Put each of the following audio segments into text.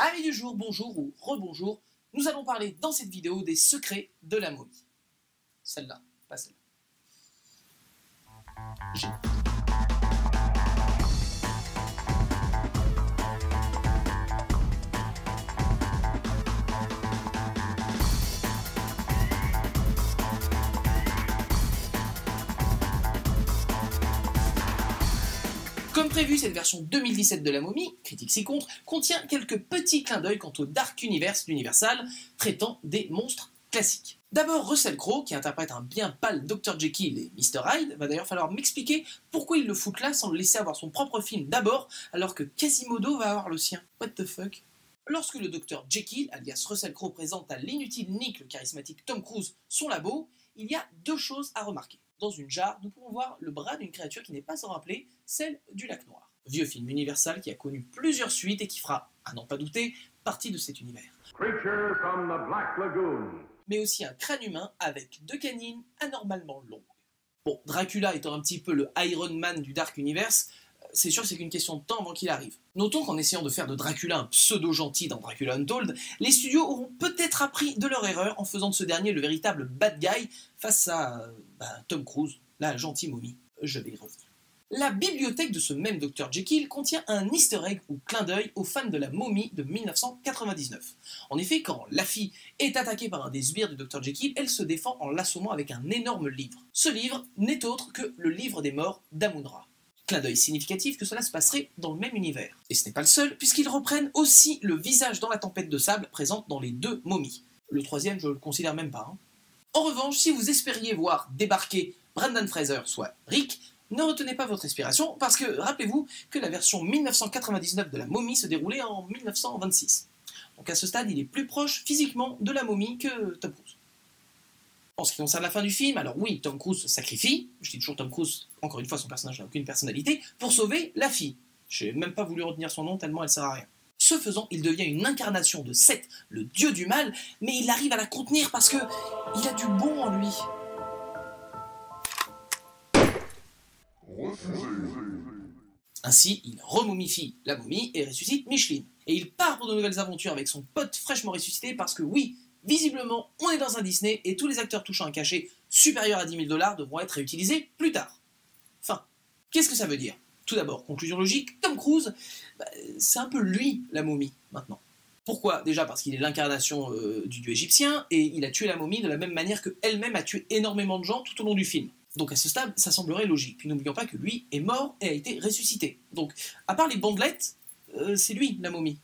Amis du jour, bonjour ou rebonjour, nous allons parler dans cette vidéo des secrets de la momie. Celle-là, pas celle-là. Comme prévu, cette version 2017 de la momie, critique s'y contre, contient quelques petits clins d'œil quant au Dark Universe d'Universal, traitant des monstres classiques. D'abord, Russell Crowe, qui interprète un bien pâle Dr. Jekyll et Mr. Hyde, va d'ailleurs falloir m'expliquer pourquoi il le fout là sans le laisser avoir son propre film d'abord, alors que Quasimodo va avoir le sien. What the fuck? Lorsque le Dr. Jekyll, alias Russell Crowe, présente à l'inutile Nick le charismatique Tom Cruise son labo, il y a deux choses à remarquer. Dans une jarre, nous pouvons voir le bras d'une créature qui n'est pas sans rappeler celle du Lac Noir. Vieux film Universal qui a connu plusieurs suites et qui fera, à n'en pas douter, partie de cet univers. Creature from the Black Lagoon. Mais aussi un crâne humain avec deux canines anormalement longues. Bon, Dracula étant un petit peu le Iron Man du Dark Universe, c'est sûr que c'est qu'une question de temps avant qu'il arrive. Notons qu'en essayant de faire de Dracula un pseudo-gentil dans Dracula Untold, les studios auront peut-être appris de leur erreur en faisant de ce dernier le véritable bad guy face à Tom Cruise, la gentille momie. Je vais y revenir. La bibliothèque de ce même Dr. Jekyll contient un easter egg ou clin d'œil aux fans de la momie de 1999. En effet, quand Laffy est attaquée par un des sbires du Dr. Jekyll, elle se défend en l'assommant avec un énorme livre. Ce livre n'est autre que le livre des morts d'Amun-Ra. Clin d'œil significatif que cela se passerait dans le même univers. Et ce n'est pas le seul, puisqu'ils reprennent aussi le visage dans la tempête de sable présente dans les deux momies. Le troisième, je le considère même pas. En revanche, si vous espériez voir débarquer Brendan Fraser, soit Rick, ne retenez pas votre inspiration, parce que rappelez-vous que la version 1999 de la momie se déroulait en 1926. Donc à ce stade, il est plus proche physiquement de la momie que Tom Cruise. En ce qui concerne la fin du film, alors oui, Tom Cruise se sacrifie, je dis toujours Tom Cruise, encore une fois son personnage n'a aucune personnalité, pour sauver la fille. J'ai même pas voulu retenir son nom tellement elle sert à rien. Ce faisant, il devient une incarnation de Seth, le dieu du mal, mais il arrive à la contenir parce que il a du bon en lui. Ainsi, il remomifie la momie et ressuscite Micheline. Et il part pour de nouvelles aventures avec son pote fraîchement ressuscité parce que oui, visiblement, on est dans un Disney et tous les acteurs touchant un cachet supérieur à 10 000 $ devront être réutilisés plus tard. Enfin, qu'est-ce que ça veut dire? Tout d'abord, conclusion logique, Tom Cruise, c'est un peu lui, la momie, maintenant. Pourquoi? Déjà parce qu'il est l'incarnation du dieu égyptien et il a tué la momie de la même manière qu'elle-même a tué énormément de gens tout au long du film. Donc à ce stade, ça semblerait logique. Puis n'oublions pas que lui est mort et a été ressuscité. Donc, à part les bandelettes, c'est lui, la momie.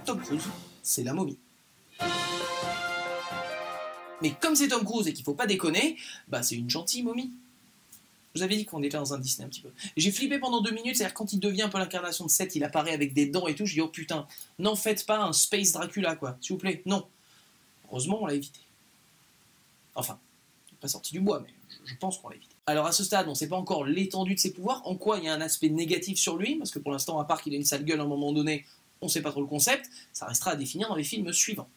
Tom Cruise, c'est la momie. Mais comme c'est Tom Cruise et qu'il faut pas déconner, c'est une gentille momie. Je vous avais dit qu'on était dans un Disney un petit peu. J'ai flippé pendant 2 minutes, c'est-à-dire quand il devient un peu l'incarnation de Seth, il apparaît avec des dents et tout, je dis oh putain, n'en faites pas un Space Dracula quoi, s'il vous plaît, non. Heureusement on l'a évité. Enfin, il n'est pas sorti du bois, mais je pense qu'on l'a évité. Alors à ce stade, on ne sait pas encore l'étendue de ses pouvoirs, en quoi il y a un aspect négatif sur lui, parce que pour l'instant, à part qu'il a une sale gueule à un moment donné, on ne sait pas trop le concept, ça restera à définir dans les films suivants.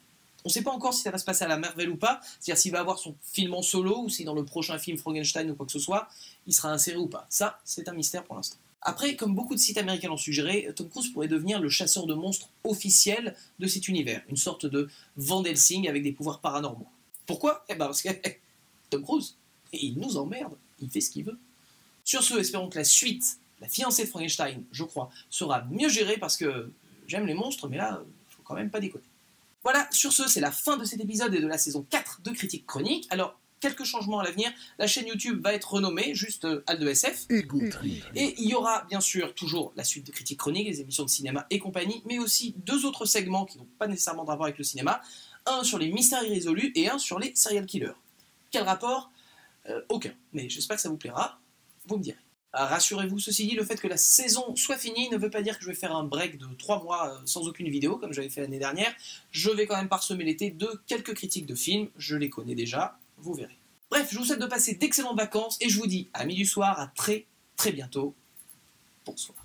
On ne sait pas encore si ça va se passer à la Marvel ou pas, c'est-à-dire s'il va avoir son film en solo, ou si dans le prochain film Frankenstein ou quoi que ce soit, il sera inséré ou pas. Ça, c'est un mystère pour l'instant. Après, comme beaucoup de sites américains l'ont suggéré, Tom Cruise pourrait devenir le chasseur de monstres officiel de cet univers, une sorte de Van Helsing avec des pouvoirs paranormaux. Pourquoi? Parce que Tom Cruise, il nous emmerde, il fait ce qu'il veut. Sur ce, espérons que la suite, la fiancée de Frankenstein, je crois, sera mieux gérée parce que j'aime les monstres, mais là, il faut quand même pas déconner. Voilà, sur ce, c'est la fin de cet épisode et de la saison 4 de Critique Chronique. Alors, quelques changements à l'avenir, la chaîne YouTube va être renommée, juste Al2SF. Et il y aura bien sûr toujours la suite de Critique Chronique, les émissions de cinéma et compagnie, mais aussi 2 autres segments qui n'ont pas nécessairement à voir avec le cinéma. Un sur les mystères irrésolus et un sur les serial killers. Quel rapport? Aucun. Mais j'espère que ça vous plaira. Vous me direz. Rassurez-vous, ceci dit, le fait que la saison soit finie ne veut pas dire que je vais faire un break de 3 mois sans aucune vidéo, comme j'avais fait l'année dernière. Je vais quand même parsemer l'été de quelques critiques de films. Je les connais déjà, vous verrez. Bref, je vous souhaite de passer d'excellentes vacances et je vous dis, amis du soir, à très très bientôt. Bonsoir.